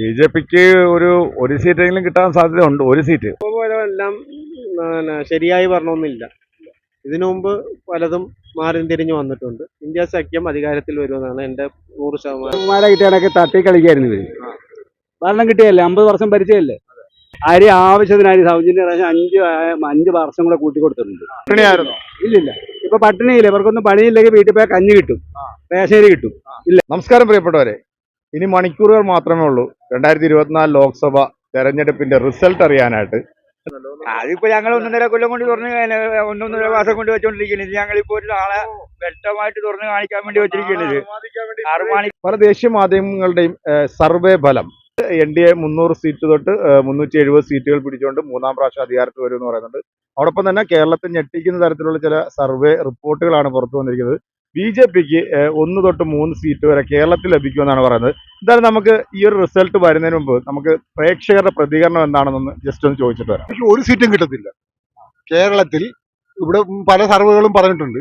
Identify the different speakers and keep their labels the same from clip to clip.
Speaker 1: ബി.ജെ.പിക്ക് ഒരു സീറ്റെങ്കിലും കിട്ടാൻ സാധ്യതയുണ്ട്. ഒരു സീറ്റ്.
Speaker 2: എല്ലാം ശരിയായി പറഞ്ഞൊന്നുമില്ല. ഇതിനു മുമ്പ് പലതും മാറി തിരിഞ്ഞു വന്നിട്ടുണ്ട്. ഇന്ത്യ സഖ്യം അധികാരത്തിൽ വരുമെന്നാണ് എൻ്റെ 100%.
Speaker 3: മഴ കിട്ടിയാണൊക്കെ തട്ടി കളിക്കായിരുന്നു ഇവര്. ഭരണം കിട്ടിയല്ലേ, 50 വർഷം ഭരിച്ചതല്ലേ. അരി ആവശ്യത്തിന് അരി സൗജന്യ റേഷൻ 5 വർഷം കൂടെ കൂട്ടി കൊടുത്തിട്ടുണ്ട്.
Speaker 1: പട്ടിണിയായിരുന്നു.
Speaker 3: ഇല്ലില്ല, ഇപ്പൊ പട്ടിണിയില്ല. ഇവർക്കൊന്നും പണിയില്ലെങ്കിൽ വീട്ടിൽ പോയാൽ കഞ്ഞി കിട്ടും, റേഷനരി കിട്ടും.
Speaker 1: നമസ്കാരം പ്രിയപ്പെട്ടവരെ, ഇനി മണിക്കൂറുകൾ മാത്രമേ ഉള്ളൂ 2024 ലോക്സഭ തെരഞ്ഞെടുപ്പിന്റെ റിസൾട്ട് അറിയാനായിട്ട്.
Speaker 4: അതിപ്പോ ഞങ്ങൾ 1.5 കൊല്ലം കൊണ്ട് തുറന്ന് 1.5 മാസം കൊണ്ട് വെച്ചോണ്ടിരിക്കുന്നത്. ഞങ്ങളിപ്പോ ഒരു നാളെ വ്യക്തമായിട്ട് തുറന്ന് കാണിക്കാൻ വേണ്ടി വെച്ചിരിക്കുന്നത്.
Speaker 1: പല ദേശീയ മാധ്യമങ്ങളുടെയും സർവേ ഫലം NDA 300 സീറ്റ് തൊട്ട് 370 സീറ്റുകൾ പിടിച്ചുകൊണ്ട് 3-ാം പ്രാവശ്യം അധികാരത്തിൽ വരുമെന്ന് പറയുന്നുണ്ട്. അതോടൊപ്പം തന്നെ കേരളത്തെ ഞെട്ടിക്കുന്ന തരത്തിലുള്ള ചില സർവേ റിപ്പോർട്ടുകളാണ് പുറത്തു വന്നിരിക്കുന്നത്. ബി.ജെ.പിക്ക് 1 തൊട്ട് 3 സീറ്റ് വരെ കേരളത്തിൽ ലഭിക്കുമെന്നാണ് പറയുന്നത്. എന്തായാലും നമുക്ക് ഈ ഒരു റിസൾട്ട് വരുന്നതിന് മുമ്പ് നമുക്ക് പ്രേക്ഷകരുടെ പ്രതികരണം എന്താണെന്നൊന്ന് ജസ്റ്റ് ഒന്ന് ചോദിച്ചിട്ട് വരാം.
Speaker 5: ഒരു സീറ്റും കിട്ടത്തില്ല കേരളത്തിൽ. ഇവിടെ പല സർവേകളും പറഞ്ഞിട്ടുണ്ട്,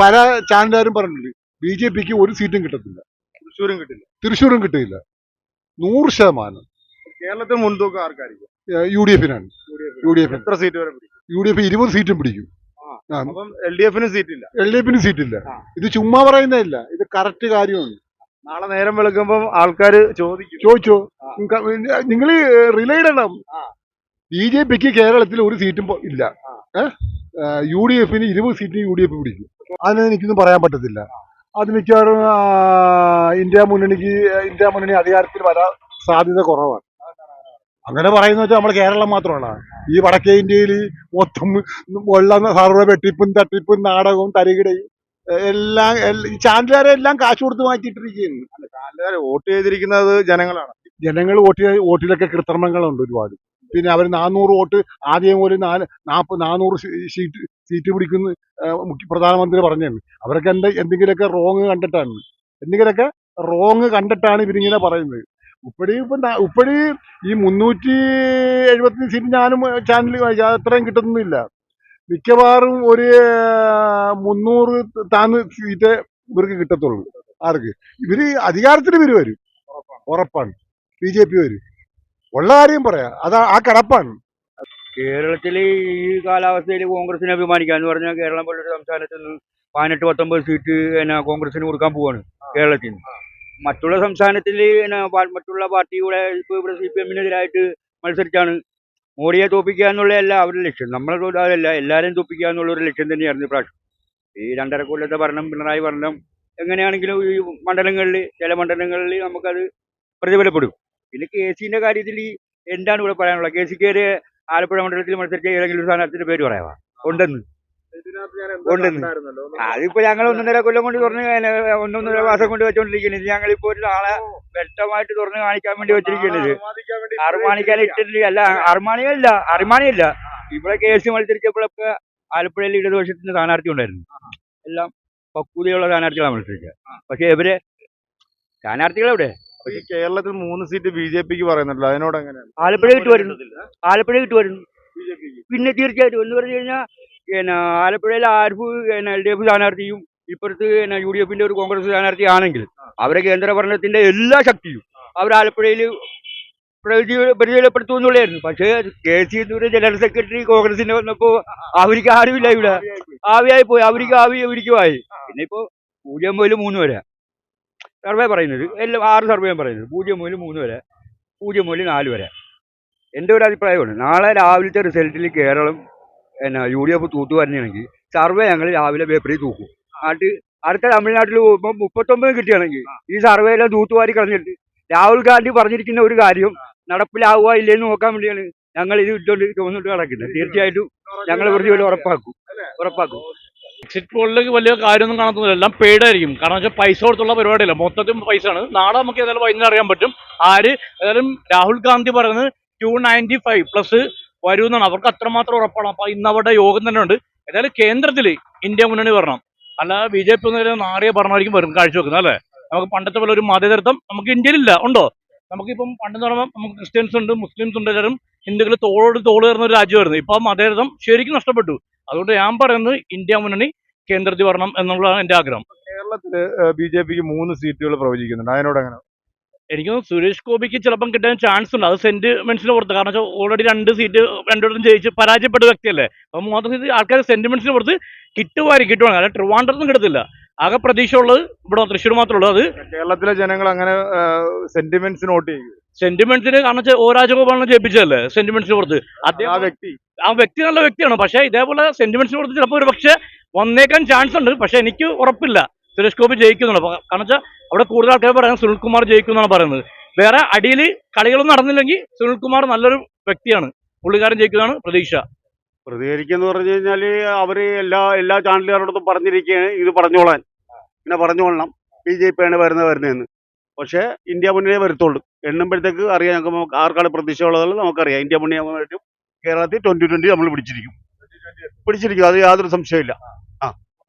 Speaker 5: പല ചാനലുകാരും പറഞ്ഞിട്ടുണ്ട്. ബി.ജെ.പിക്ക് ഒരു സീറ്റും കിട്ടത്തില്ല. തൃശ്ശൂരും കിട്ടില്ല. 100%.
Speaker 1: കേരളത്തിൽ മുൻതൂക്കം ആർക്കായിരിക്കും?
Speaker 5: UDF-നാണ്.
Speaker 1: എത്ര സീറ്റ് വരെ പിടിക്കും?
Speaker 5: UDF 20 സീറ്റും പിടിക്കും.
Speaker 1: അപ്പം LDF-ന് സീറ്റില്ല.
Speaker 5: LDF-ന് സീറ്റില്ല. ഇത് ചുമ്മാ പറയുന്നതല്ല, ഇത് കറക്റ്റ് കാര്യമാണ്.
Speaker 1: നാളെ നേരം വെളുക്കുമ്പോൾ ആൾക്കാർ
Speaker 5: ചോദിച്ചോ, നിങ്ങൾ റിലേ ഇടണം. ബി.ജെ.പിക്ക് കേരളത്തിൽ ഒരു സീറ്റും ഇല്ല. UDF-ന് 20 സീറ്റ് UDF പിടിക്കും. അതിന് എനിക്കൊന്നും പറയാൻ പറ്റത്തില്ല. അത് മിക്കവാറും ഇന്ത്യ മുന്നണി അധികാരത്തിൽ വരാൻ സാധ്യത കുറവാണ്. അങ്ങനെ പറയുന്ന വെച്ചാൽ നമ്മുടെ കേരളം മാത്രമാണ്. ഈ വടക്കേ ഇന്ത്യയിൽ മൊത്തം ഉള്ള സർവ്വ വെട്ടിപ്പും തട്ടിപ്പും നാടകവും തരികിടയും എല്ലാം ഈ ചാനലുകാരെല്ലാം കാശ് കൊടുത്ത് മാറ്റിയിട്ടിരിക്കുകയാണ്.
Speaker 1: ചാനലുകാർ വോട്ട് ചെയ്തിരിക്കുന്നത് ജനങ്ങളാണ്.
Speaker 5: ജനങ്ങൾ വോട്ടിലൊക്കെ കൃത്രിമങ്ങളുണ്ട് ഒരുപാട്. പിന്നെ അവർ 400 വോട്ട് ആദ്യം ഒരു 400 സീറ്റ് പിടിക്കുന്ന പ്രധാനമന്ത്രി പറഞ്ഞാണ്. അവരൊക്കെ എന്തെങ്കിലുമൊക്കെ റോങ് കണ്ടിട്ടാണ് ഇവരിങ്ങനെ പറയുന്നത്. ഉപ്പടി ഈ 375 സീറ്റ് ഞാനും ചാനൽ അത്രയും കിട്ടുന്നില്ല. മിക്കവാറും ഒരു 300 താന്ന് സീറ്റ് ഇവർക്ക് കിട്ടത്തുള്ളൂ. ആർക്ക്? ഇവര് അധികാരത്തിന് ഇവര് വരും, ഉറപ്പാണ്. ബി.ജെ.പി വരും, ഉള്ള കാര്യം പറയാം. ആ കിടപ്പാണ്.
Speaker 4: കേരളത്തില് ഈ കാലാവസ്ഥയിൽ കോൺഗ്രസിനെ അഭിമാനിക്കുക എന്ന് പറഞ്ഞാൽ കേരളം പോലൊരു സംസ്ഥാനത്ത് നിന്ന് 18-19 സീറ്റ് കോൺഗ്രസിന് കൊടുക്കാൻ പോവാണ് കേരളത്തിൽ നിന്ന്. മറ്റുള്ള സംസ്ഥാനത്തിൽ മറ്റുള്ള പാർട്ടി കൂടെ ഇപ്പോൾ ഇവിടെ CPM-നെതിരായിട്ട് മത്സരിച്ചാണ്. മോഡിയെ തോപ്പിക്കുക എന്നുള്ളതല്ല അവരുടെ ലക്ഷ്യം. നമ്മളെ അതല്ല, എല്ലാവരെയും തോപ്പിക്കുക എന്നുള്ളൊരു ലക്ഷ്യം തന്നെയായിരുന്നു ഇപ്രാവശ്യം. ഈ 2.5 കൊല്ലത്തെ ഭരണം, പിണറായി ഭരണം എങ്ങനെയാണെങ്കിലും ഈ ചില മണ്ഡലങ്ങളിൽ നമുക്കത് പ്രതിഫലപ്പെടും. പിന്നെ KC-ന്റെ കാര്യത്തിൽ എന്താണ് ഇവിടെ പറയാനുള്ളത്? KC-ക്ക് ആലപ്പുഴ മണ്ഡലത്തിൽ മത്സരിച്ച ഏതെങ്കിലും ഒരു സ്ഥാനാർത്ഥിയുടെ പേര് പറയാവാ? ഉണ്ടെന്ന് അതിപ്പോ ഞങ്ങൾ 1.5 കൊല്ലം കൊണ്ട് തുറന്ന് 1.5 മാസം കൊണ്ട് വെച്ചോണ്ടിരിക്കുന്നത്. ഞങ്ങളിപ്പോ ഒരു നാളെ വ്യക്തമായിട്ട് തുറന്ന് കാണിക്കാൻ വേണ്ടി വെച്ചിരിക്കുന്നത്. അർമാണിക്കാൻ ഇട്ടിട്ടില്ല. അർമാണിയല്ല. ഇവിടെ KC മത്സരിച്ചപ്പോഴൊക്കെ ആലപ്പുഴയിൽ ഇടതുപക്ഷത്തിന്റെ സ്ഥാനാർത്ഥി ഉണ്ടായിരുന്നു. എല്ലാം പക്വതയുള്ള സ്ഥാനാർത്ഥികളാണ് മത്സരിച്ചത്. പക്ഷെ ഇവരെ സ്ഥാനാർത്ഥികളെവിടെ?
Speaker 1: ഈ കേരളത്തിൽ 3 സീറ്റ് ബി.ജെ.പിക്ക് പറയുന്നുണ്ടല്ലോ, അതിനോട് എങ്ങനെയാണ്?
Speaker 4: ആലപ്പുഴ കിട്ടുമായിരുന്നു. പിന്നെ തീർച്ചയായിട്ടും എന്ന് പറഞ്ഞു കഴിഞ്ഞാൽ ആലപ്പുഴയിൽ ആരിഫ് LDF സ്ഥാനാർത്ഥിയും ഇപ്പുറത്ത് UDF-ന്റെ ഒരു കോൺഗ്രസ് സ്ഥാനാർത്ഥി ആണെങ്കിൽ അവരെ കേന്ദ്ര ഭരണത്തിന്റെ എല്ലാ ശക്തിയും അവർ ആലപ്പുഴയിൽ പരിചയപ്പെടുത്തുന്നുള്ളായിരുന്നു. പക്ഷേ KC ജനറൽ സെക്രട്ടറി കോൺഗ്രസിന്റെ വന്നപ്പോ അവർക്ക് ആരുമില്ല. ഇവിടെ ആവിയായി പോയി. ഇവർക്കുമായി. പിന്നെ ഇപ്പോ 0 മുതൽ 3 വരെ സർവേ പറയുന്നത്, എല്ലാം 6 സർവേയും പറയുന്നത് 0 മുതൽ 3 വരെ, 0 മുതൽ 4 വരെ. എൻ്റെ ഒരു അഭിപ്രായമാണ്, നാളെ രാവിലത്തെ റിസൾട്ടിൽ കേരളം UDF തൂത്തുവരണമെങ്കിൽ സർവേ ഞങ്ങൾ രാവിലെ പേപ്പറിൽ തൂക്കും. അടുത്ത തമിഴ്നാട്ടിൽ പോകുമ്പോൾ 39 കിട്ടുകയാണെങ്കിൽ ഈ സർവേയിലെ തൂത്തുവാരി കളഞ്ഞിട്ട് രാഹുൽ ഗാന്ധി പറഞ്ഞിരിക്കുന്ന ഒരു കാര്യം നടപ്പിലാവുക ഇല്ലെന്ന് നോക്കാൻ വേണ്ടിയാണ് ഞങ്ങൾ ഇത് ചുമന്നിട്ട് നടക്കുന്നത്. തീർച്ചയായിട്ടും ഞങ്ങൾ വെറുതെ ഉറപ്പാക്കും.
Speaker 6: എക്സിറ്റ് പോളിലേക്ക് വലിയ കാര്യമൊന്നും കാണുന്നില്ല, എല്ലാം പെയ്ഡ് ആയിരിക്കും. കാരണം വെച്ചാൽ പൈസ കൊടുത്തുള്ള പരിപാടിയല്ല, മൊത്തത്തിൽ പൈസയാണ്. നാളെ നമുക്ക് ഏതായാലും വൈകുന്നേരം അറിയാൻ പറ്റും ഏതായാലും രാഹുൽ ഗാന്ധി പറയുന്നത് 295+ വരുമെന്നാണ്. അവർക്ക് അത്രമാത്രം ഉറപ്പാണ്. അപ്പൊ ഇന്ന് അവിടെ യോഗം തന്നെ ഉണ്ട്. ഏതായാലും കേന്ദ്രത്തിൽ ഇന്ത്യ മുന്നണി വരണം, അല്ല BJP ഒന്നും നാറിയ ഭരണമായിരിക്കും വരും കാഴ്ചവെക്കുന്നത്. അല്ലേ? നമുക്ക് പണ്ടത്തെ പോലെ ഒരു മതേതരത്വം നമുക്ക് ഇന്ത്യയിലില്ല. ഉണ്ടോ? നമുക്കിപ്പം പണ്ടെന്ന് പറയുമ്പോൾ നമുക്ക് ക്രിസ്ത്യൻസ് ഉണ്ട്, മുസ്ലിംസ് ഉണ്ട്, എല്ലാവരും ഹിന്ദുക്കൾ തോളോട് തോള് കയറുന്ന ഒരു രാജ്യമായിരുന്നു. ഇപ്പൊ മതേതരത്വം ശരിക്കും നഷ്ടപ്പെട്ടു. അതുകൊണ്ട് ഞാൻ പറയുന്നത് ഇന്ത്യ മുന്നണി കേന്ദ്രത്തിൽ വരണം എന്നുള്ളതാണ് എന്റെ ആഗ്രഹം.
Speaker 1: കേരളത്തില് ബി.ജെ.പിക്ക് 3 സീറ്റുകൾ പ്രവചിക്കുന്നുണ്ട്, അതിനോട് എങ്ങനെ?
Speaker 6: എനിക്ക് തോന്നുന്നു സുരേഷ് ഗോപിക്ക് ചിലപ്പം കിട്ടാൻ ചാൻസ് ഉണ്ട്. അത് സെന്റിമെന്റ്സിന് പുറത്ത്. കാരണം വെച്ചാൽ ഓൾറെഡി 2 സീറ്റ് രണ്ടിടത്തും ജയിച്ച് പരാജയപ്പെട്ട വ്യക്തിയല്ലേ. അപ്പം മൂന്നാമത്തെ സീറ്റ് ആൾക്കാർ സെന്റിമെന്റ്സിന് പുറത്ത് കിട്ടുവാണ്. അല്ല ട്രിവാൻഡ്രത്തും കിട്ടത്തില്ല. ആകെ പ്രതീക്ഷ ഉള്ളത് ഇവിടെ തൃശ്ശൂർ മാത്രമേ ഉള്ളൂ. അത്
Speaker 1: കേരളത്തിലെ ജനങ്ങൾ അങ്ങനെ സെന്റിമെന്റ്സിന് വോട്ട് ചെയ്യും.
Speaker 6: സെന്റിമെന്റ്സിന് കാരണം വെച്ചാൽ ഒ രാജഗോപാലിനെ ജയിപ്പിച്ചതല്ലേ സെന്റിമെന്റ്സിന് പുറത്ത്.
Speaker 1: ആ വ്യക്തി
Speaker 6: ആ വ്യക്തി നല്ല വ്യക്തിയാണ്. പക്ഷേ ഇതേപോലെ സെന്റിമെന്റ്സിന് പുറത്ത് ചിലപ്പോൾ ഒരു പക്ഷേ വന്നേക്കാൻ ചാൻസ് ഉണ്ട്. പക്ഷെ എനിക്ക് ഉറപ്പില്ല സുരേഷ് ഗോപി ജയിക്കുന്നുണ്ട്. കാരണം വെച്ചാൽ അവിടെ കൂടുതൽ ആൾക്കാർ പറയുന്നത് സുനിൽകുമാർ ജയിക്കും എന്നാണ് പറയുന്നത്. വേറെ അടിയിൽ കളികളൊന്നും നടന്നില്ലെങ്കിൽ സുനിൽകുമാർ നല്ലൊരു വ്യക്തിയാണ്. പുള്ളിക്കാരൻ ജയിക്കുന്നതാണ് പ്രതീക്ഷ.
Speaker 3: പ്രതികരിക്കെന്ന് പറഞ്ഞു കഴിഞ്ഞാൽ അവർ എല്ലാ ചാനലുകാരോടൊപ്പം പറഞ്ഞിരിക്കുകയാണ് ഇത് പറഞ്ഞോളാൻ, പിന്നെ പറഞ്ഞോളണം BJP ആണ് വരുന്നതെന്ന്. പക്ഷേ ഇന്ത്യ മുന്നണിയെ വരുത്തുള്ളൂ. എണ്ണുമ്പോഴത്തേക്ക് അറിയാം നമുക്ക് ആർക്കാണ് പ്രതീക്ഷ ഉള്ളതെന്ന് നമുക്കറിയാം. ഇന്ത്യ മുന്നണിയായിട്ടും കേരളത്തിൽ 2020 നമ്മൾ പിടിച്ചിരിക്കും, അത് യാതൊരു സംശയമില്ല.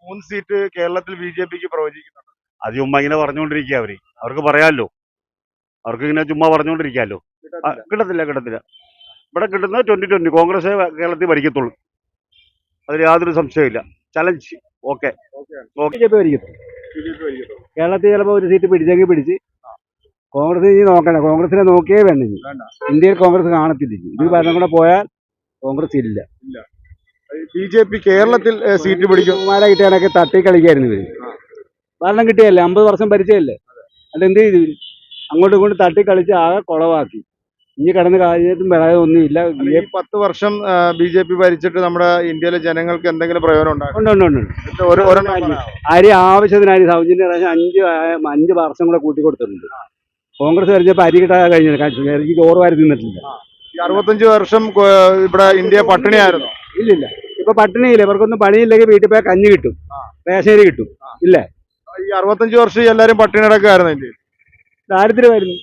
Speaker 1: 3 സീറ്റ് കേരളത്തിൽ BJPക്ക് പ്രവചിക്കുന്നുണ്ട്.
Speaker 3: അത് ചുമ്മാ ഇങ്ങനെ പറഞ്ഞുകൊണ്ടിരിക്കുക അവർക്ക് പറയാമല്ലോ. അവർക്ക് ഇങ്ങനെ ചുമ്മാ പറഞ്ഞുകൊണ്ടിരിക്കാമല്ലോ. കിട്ടത്തില്ല. ഇവിടെ കിട്ടുന്നത് 2020 കോൺഗ്രസ് കേരളത്തിൽ ഭരിക്കത്തുള്ളൂ, അതിൽ യാതൊരു സംശയമില്ല. Challenge okay.
Speaker 2: BJP ഭരിക്കത്തുള്ളൂ. കേരളത്തിൽ ചിലപ്പോൾ ഒരു സീറ്റ് പിടിച്ചെങ്കിൽ പിടിച്ച്. കോൺഗ്രസ് ഇനി നോക്കണ്ട, കോൺഗ്രസിനെ നോക്കിയേ വേണ്ട. ഇന്ത്യയിൽ കോൺഗ്രസ് കാണത്തില്ല. ഇത് ഭരണം കൂടെ പോയാൽ കോൺഗ്രസ് ഇല്ല.
Speaker 1: BJP കേരളത്തിൽ സീറ്റ് പിടിക്കും.
Speaker 2: കുമാര കിട്ടിയാലൊക്കെ തട്ടി കളിക്കായിരുന്നു ഇവര്. ഭരണം കിട്ടിയല്ലേ, 50 വർഷം ഭരിച്ചതല്ലേ. അതെന്ത് ചെയ്തു? അങ്ങോട്ടും ഇങ്ങോട്ടും തട്ടി കളിച്ച് ആകെ കുളവാക്കി. ഇനി കിടന്ന് കാര്യത്തും വരാതെ ഒന്നുമില്ല.
Speaker 1: ഈ 10 വർഷം BJP ഭരിച്ചിട്ട് നമ്മുടെ ഇന്ത്യയിലെ ജനങ്ങൾക്ക് എന്തെങ്കിലും പ്രയോജനം ഉണ്ടാകും?
Speaker 2: ഉണ്ട്. അരി ആവശ്യത്തിന് അരി സൗജന്യ റേഷൻ 5 വർഷം കൂടെ കൂട്ടി കൊടുത്തിട്ടുണ്ട്. കോൺഗ്രസ് ഭരിച്ചപ്പോൾ അരി കിട്ടാതെ കഴിഞ്ഞില്ല. അരിക്ക് ചോറ് വാരി തിന്നിട്ടില്ല.
Speaker 1: 65 വർഷം ഇവിടെ ഇന്ത്യ പട്ടിണിയായിരുന്നു.
Speaker 2: ഇല്ലില്ല, ഇപ്പൊ പട്ടിണിയില്ല. ഇവർക്കൊന്നും പണിയില്ലെങ്കിൽ വീട്ടിൽ പോയാൽ കഞ്ഞി കിട്ടും, റേഷനരി കിട്ടും. ഇല്ലേ,
Speaker 1: ഈ 65 വർഷം എല്ലാവരും പട്ടിണി കിടക്കായിരുന്നു. ഇന്ത്യയിൽ
Speaker 2: ദാരിദ്ര്യമായിരുന്നു.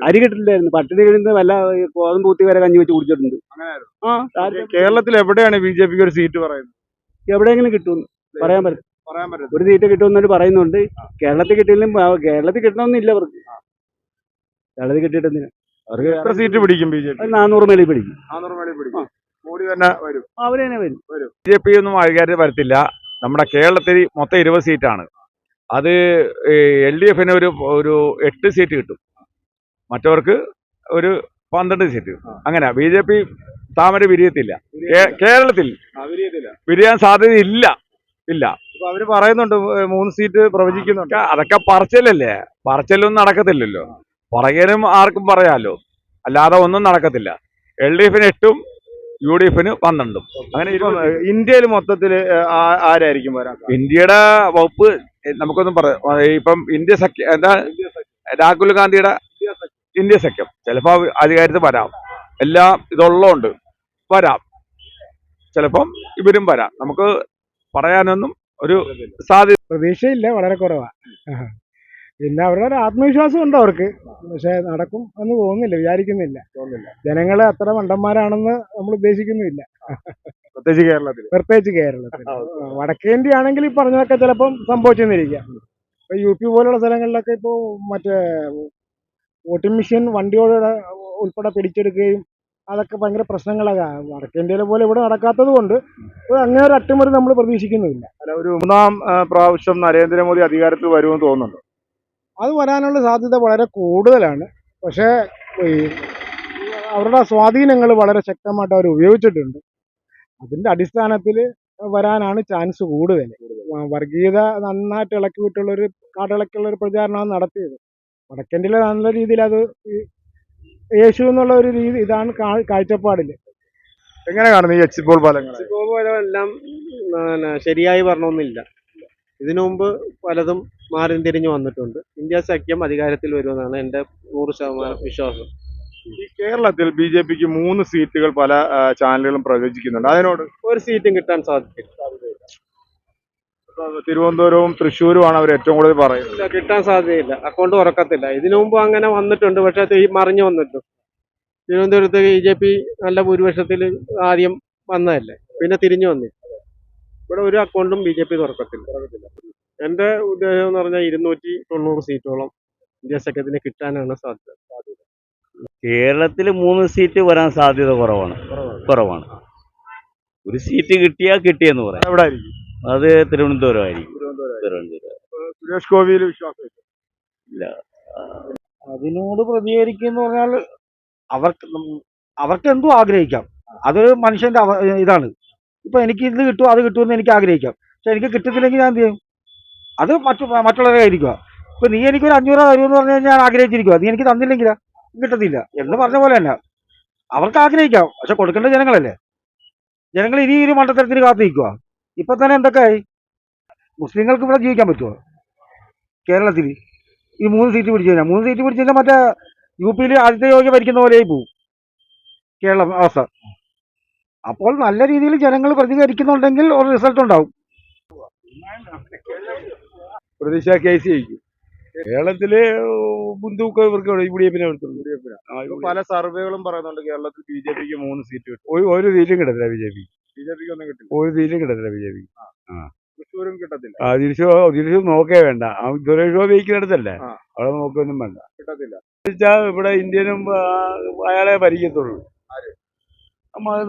Speaker 2: അരി കിട്ടില്ലായിരുന്നു. പട്ടിണി കിട്ടുന്ന വല്ല ഗോതമ്പ് പൂത്തി വരെ കഞ്ഞി വെച്ച് കുടിച്ചിട്ടുണ്ട്.
Speaker 1: കേരളത്തിൽ എവിടെയാണ് BJPക്ക് ഒരു സീറ്റ് പറയുന്നത്?
Speaker 2: എവിടെയെങ്കിലും കിട്ടുമെന്ന് പറയാൻ പറ്റും. ഒരു സീറ്റ് കിട്ടുമെന്നൊരു പറയുന്നുണ്ട്. കേരളത്തിൽ കിട്ടിയാലും കേരളത്തിൽ കിട്ടണമെന്നില്ല അവർക്ക്. കേരളത്തിൽ കിട്ടിയിട്ടെന്തിനാ? അവർക്ക്
Speaker 1: എത്ര സീറ്റ് പിടിക്കും BJP?
Speaker 2: 400 മേളിൽ പിടിക്കും.
Speaker 1: 400 മേളിൽ പിടിക്കും. മോഡി തന്നെ വരും.
Speaker 2: അവര് തന്നെ വരും.
Speaker 1: BJP ഒന്നും അധികാരത്തിൽ വരത്തില്ല. നമ്മുടെ കേരളത്തിൽ മൊത്തം 20 സീറ്റാണ്. അത് LDFന് ഒരു 8 സീറ്റ് കിട്ടും, മറ്റവർക്ക് ഒരു 12 സീറ്റ്. അങ്ങനെ BJP താമര വിരിയത്തില്ല. കേരളത്തിൽ വിരിയാൻ സാധ്യതയില്ല. അവര് പറയുന്നുണ്ട് 3 സീറ്റ് പ്രവചിക്കുന്നുണ്ട്. അതൊക്കെ പറച്ചിലല്ലേ, പറച്ചിലൊന്നും നടക്കത്തില്ലല്ലോ. പറയലും ആർക്കും പറയാലോ, അല്ലാതെ ഒന്നും നടക്കത്തില്ല. LDFന് 8ഉം UDFന് 12ഉം. അങ്ങനെ ഇന്ത്യയിൽ മൊത്തത്തിൽ ആരായിരിക്കും വരാൻ? ഇന്ത്യയുടെ വകുപ്പ് നമുക്കൊന്നും പറയാം. ഇപ്പം ഇന്ത്യ സഖ്യം എന്താ, രാഹുൽ ഗാന്ധിയുടെ ഇന്ത്യ സഖ്യം ചിലപ്പോൾ അധികാരത്തിൽ വരാം. എല്ലാം ഇതുള്ളതുകൊണ്ട് വരാം. ചിലപ്പം ഇവരും വരാം. നമുക്ക് പറയാനൊന്നും ഒരു സാധ്യത
Speaker 7: പ്രതീക്ഷയില്ല, വളരെ കുറവാണ്. പിന്നെ അവരുടെ ഒരു ആത്മവിശ്വാസം ഉണ്ട് അവർക്ക്. പക്ഷെ നടക്കും എന്ന് തോന്നുന്നില്ല, വിചാരിക്കുന്നില്ല. ജനങ്ങൾ അത്ര മണ്ടന്മാരാണെന്ന് നമ്മൾ ഉദ്ദേശിക്കുന്നില്ല, പ്രത്യേകിച്ച് കേരളത്തിൽ. വടക്കേന്ത്യ ആണെങ്കിൽ ഈ പറഞ്ഞതൊക്കെ ചിലപ്പം സംഭവിച്ചെന്നിരിക്കാം. ഇപ്പൊ UP പോലുള്ള സ്ഥലങ്ങളിലൊക്കെ ഇപ്പോൾ മറ്റേ വോട്ടിംഗ് മെഷീൻ വണ്ടിയോടെ ഉൾപ്പെടെ പിടിച്ചെടുക്കുകയും അതൊക്കെ ഭയങ്കര പ്രശ്നങ്ങളൊക്കെ. വടക്കേന്ത്യയിലെ പോലെ ഇവിടെ നടക്കാത്തത് കൊണ്ട് അങ്ങനെ ഒരു അട്ടിമറി നമ്മൾ പ്രതീക്ഷിക്കുന്നില്ല.
Speaker 1: ഒരു 3ാം പ്രാവശ്യം നരേന്ദ്രമോദി അധികാരത്തിൽ വരുമെന്ന് തോന്നുന്നുണ്ട്.
Speaker 7: അത് വരാനുള്ള സാധ്യത വളരെ കൂടുതലാണ്. പക്ഷേ ഈ അവരുടെ സ്വാധീനങ്ങൾ വളരെ ശക്തമായിട്ട് അവർ ഉപയോഗിച്ചിട്ടുണ്ട്. അതിൻ്റെ അടിസ്ഥാനത്തിൽ വരാനാണ് ചാൻസ് കൂടുതൽ. വർഗീയത നന്നായിട്ട് ഇളക്കിവിട്ടുള്ളൊരു കാട്ടിളക്കിയുള്ളൊരു പ്രചാരണമാണ് നടത്തിയത്. വടക്കേന്ത്യയിൽ നല്ല രീതിയിൽ അത് യേശു എന്നുള്ള ഒരു രീതി ഇതാണ് കാഴ്ചപ്പാടിൽ.
Speaker 1: എങ്ങനെ കാണുന്നു ഈ എക്സിറ്റ് പോൾ ഫലങ്ങൾ?
Speaker 2: എല്ലാം ശരിയായി പറഞ്ഞൊന്നുമില്ല. ഇതിനു മുമ്പ് പലതും മാറി തിരിഞ്ഞു വന്നിട്ടുണ്ട്. ഇന്ത്യ സഖ്യം അധികാരത്തിൽ വരുമെന്നാണ് എൻ്റെ 100% വിശ്വാസം.
Speaker 1: ഈ കേരളത്തിൽ BJPക്ക് 3 സീറ്റുകൾ പല ചാനലുകളും പ്രവചിക്കുന്നുണ്ട്. അതിനോട്
Speaker 2: ഒരു സീറ്റും കിട്ടാൻ സാധ്യതയില്ല.
Speaker 1: തിരുവനന്തപുരവും തൃശ്ശൂരുമാണ് അവർ ഏറ്റവും കൂടുതൽ പറയുന്നത്.
Speaker 2: കിട്ടാൻ സാധ്യതയില്ല, അക്കൗണ്ട് തുറക്കത്തില്ല. ഇതിനു മുമ്പ് അങ്ങനെ വന്നിട്ടുണ്ട്, പക്ഷെ അത് മറിഞ്ഞു വന്നിട്ടുണ്ട്. തിരുവനന്തപുരത്ത് BJP നല്ല ഭൂരിപക്ഷത്തിൽ ആദ്യം വന്നതല്ലേ, പിന്നെ തിരിഞ്ഞു വന്നില്ല. ഇവിടെ ഒരു അക്കൗണ്ടും BJP തുറക്കത്തില്ല. എൻ്റെ ഉദ്ദേശം എന്ന് പറഞ്ഞാൽ 290 സീറ്റോളം ഇന്ത്യ സഖ്യത്തിന് കിട്ടാനാണ് സാധ്യത.
Speaker 8: കേരളത്തിൽ 3 സീറ്റ് വരാൻ സാധ്യത കുറവാണ്. ഒരു സീറ്റ് കിട്ടിയാൽ കിട്ടിയെന്ന് പറയാം.
Speaker 1: എവിടെ ആയിരിക്കും?
Speaker 8: അത് തിരുവനന്തപുരം ആയിരിക്കും.
Speaker 1: സുരേഷ് ഗോപിയിൽ വിശ്വാസം
Speaker 8: ഇല്ല.
Speaker 9: അതിനോട് പ്രതികരിക്കുന്ന പറഞ്ഞാൽ അവർക്ക് അവർക്ക് എന്തും ആഗ്രഹിക്കാം. അത് മനുഷ്യന്റെ ഇതാണ്. ഇപ്പൊ എനിക്ക് ഇത് കിട്ടുമോ അത് കിട്ടുമെന്ന് എനിക്ക് ആഗ്രഹിക്കാം. പക്ഷെ എനിക്ക് കിട്ടത്തില്ലെങ്കിൽ ഞാൻ എന്ത് ചെയ്യും? അത് മറ്റുള്ളവരെ ആയിരിക്കുക. ഇപ്പൊ നീ എനിക്കൊരു 500 രൂപ തരുമെന്ന് പറഞ്ഞു കഴിഞ്ഞാൽ ഞാൻ ആഗ്രഹിച്ചിരിക്കുക. നീ എനിക്ക് തന്നില്ലെങ്കിലാ കിട്ടത്തില്ല എന്ന് പറഞ്ഞ പോലെ തന്നെ അവർക്ക് ആഗ്രഹിക്കാം. പക്ഷെ കൊടുക്കേണ്ട ജനങ്ങളല്ലേ. ജനങ്ങൾ ഇനി ഒരു മണ്ടത്തരത്തിന് കാത്തു നിൽക്കുക. ഇപ്പൊ തന്നെ എന്തൊക്കെയായി? മുസ്ലിങ്ങൾക്ക് ഇവിടെ ജീവിക്കാൻ പറ്റുമോ കേരളത്തിൽ? ഈ 3 സീറ്റ് പിടിച്ചു കഴിഞ്ഞാൽ 3 സീറ്റ് പിടിച്ചു കഴിഞ്ഞാൽ മറ്റേ UP-യിൽ ആദ്യത്തെ യോഗ ഭരിക്കുന്ന പോലെയായി പോകും കേരളം അവസ്ഥ. അപ്പോൾ നല്ല രീതിയിൽ ജനങ്ങൾ പ്രതികരിക്കുന്നുണ്ടെങ്കിൽ ഒരു റിസൾട്ട് ഉണ്ടാവും.
Speaker 4: പ്രതീക്ഷ കേസ് ജയിക്കും. കേരളത്തില് മുൻതൂക്കം ഇവർക്ക് UDF-നെ എടുത്തുള്ളൂ.
Speaker 1: ഇപ്പൊ പല സർവേകളും പറയുന്നുണ്ട് കേരളത്തിൽ BJP-ക്ക് 3 സീറ്റ് കിട്ടും.
Speaker 4: ഒരു സീറ്റും കിട്ടത്തില്ല BJP.
Speaker 1: BJP-ക്ക് ഒന്നും കിട്ടില്ല.
Speaker 4: ഒരു സീറ്റും കിട്ടത്തില്ല BJP.
Speaker 1: തൃശ്ശൂരും കിട്ടത്തില്ല.
Speaker 4: തിരിച്ചു നോക്കേ വേണ്ട. സുരേഷ് ഗോപി ജയിക്കുന്നിടത്തല്ലേ,
Speaker 1: ആ.
Speaker 4: അവിടെ നോക്കൊന്നും വേണ്ട.
Speaker 1: കിട്ടത്തില്ല.
Speaker 4: ഇവിടെ ഇന്ത്യനും അയാളെ ഭരിക്കത്തുള്ളൂ.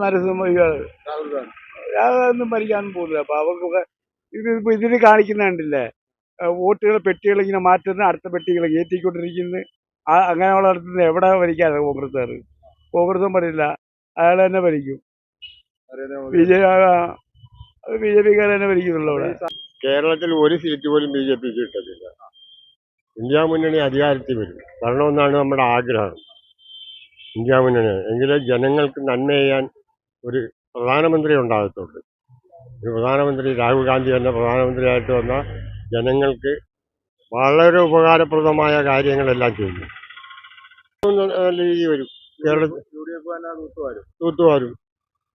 Speaker 4: നരസിംഹ
Speaker 1: രാഹുൽ ഗാന്ധി.
Speaker 4: ഒന്നും ഭരിക്കാനും പോകുന്നില്ല. അപ്പൊ അവർക്കൊക്കെ ഇതിന് കാണിക്കുന്ന കണ്ടില്ലേ, വോട്ടുകൾ പെട്ടികൾ ഇങ്ങനെ മാറ്റുന്ന, അടുത്ത പെട്ടികൾ കയറ്റിക്കൊണ്ടിരിക്കുന്നത്. അങ്ങനെയുള്ള അടുത്തുനിന്ന് എവിടെ ഭരിക്കാതെ കോൺഗ്രസ്സുകാർ? കോൺഗ്രസും ഭരില്ല, അയാൾ തന്നെ ഭരിക്കും. BJP-ക്കാർ തന്നെ ഭരിക്കുന്നുള്ളൂ ഇവിടെ.
Speaker 5: കേരളത്തിൽ ഒരു സീറ്റ് പോലും BJP-ക്ക് കിട്ടത്തില്ല. ഇന്ത്യ മുന്നണി അധികാരത്തിൽ വരും, വരണമെന്നാണ് നമ്മുടെ ആഗ്രഹം. ഇന്ത്യ മുന്നണി എങ്കിലേ ജനങ്ങൾക്ക് നന്മ ചെയ്യാൻ ഒരു പ്രധാനമന്ത്രി ഉണ്ടാകത്തുള്ളൂ. ഒരു പ്രധാനമന്ത്രി, രാഹുൽ ഗാന്ധി തന്നെ പ്രധാനമന്ത്രിയായിട്ട് വന്നാൽ ജനങ്ങൾക്ക് വളരെ ഉപകാരപ്രദമായ കാര്യങ്ങളെല്ലാം ചെയ്യും. നല്ല രീതി വരും. കേരളത്തിൽ
Speaker 1: UDF തന്നെ തൂത്തുവാരും.
Speaker 5: തൂത്തുവാരും.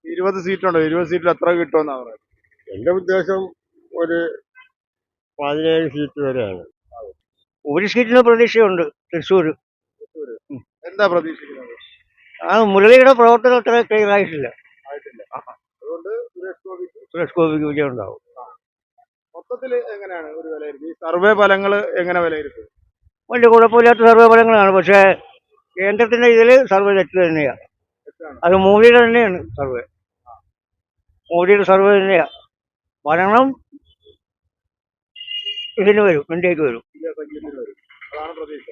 Speaker 1: 20 സീറ്റുണ്ടോ? 20 സീറ്റിൽ എത്ര കിട്ടുമെന്നാ പറയുന്നത്?
Speaker 5: എൻ്റെ ഉദ്ദേശം ഒരു 17 സീറ്റ് വരെയാണ്.
Speaker 9: ഒരു സീറ്റിന് പ്രതീക്ഷയുണ്ട് തൃശ്ശൂർ.
Speaker 1: എന്താ പ്രതീക്ഷിക്കുന്നത്?
Speaker 9: മുരളിയുടെ പ്രവർത്തനം അത്ര ക്ലിയർ ആയിട്ടില്ല.
Speaker 1: അതുകൊണ്ട്
Speaker 9: സുരേഷ് ഗോപിക്ക് വിജയം ഉണ്ടാവും.
Speaker 1: മൊത്തത്തിൽ എങ്ങനെയാണ് ഒരു വിലയിരുത്തി? ഈ സർവേ ഫലങ്ങൾ എങ്ങനെ വിലയിരുത്തും?
Speaker 9: വലിയ കുഴപ്പമില്ലാത്ത സർവേ ഫലങ്ങളാണ്. പക്ഷേ കേന്ദ്രത്തിന്റെ ഇതിൽ സർവേ തെറ്റ് തന്നെയാണ്. അത് മോദിയുടെ തന്നെയാണ് സർവേ. മോദിയുടെ സർവേ തന്നെയാണ്. ഭരണം ഇതിന് വരും, ഇന്ത്യക്ക് വരും.
Speaker 1: അതാണ് പ്രതീക്ഷ.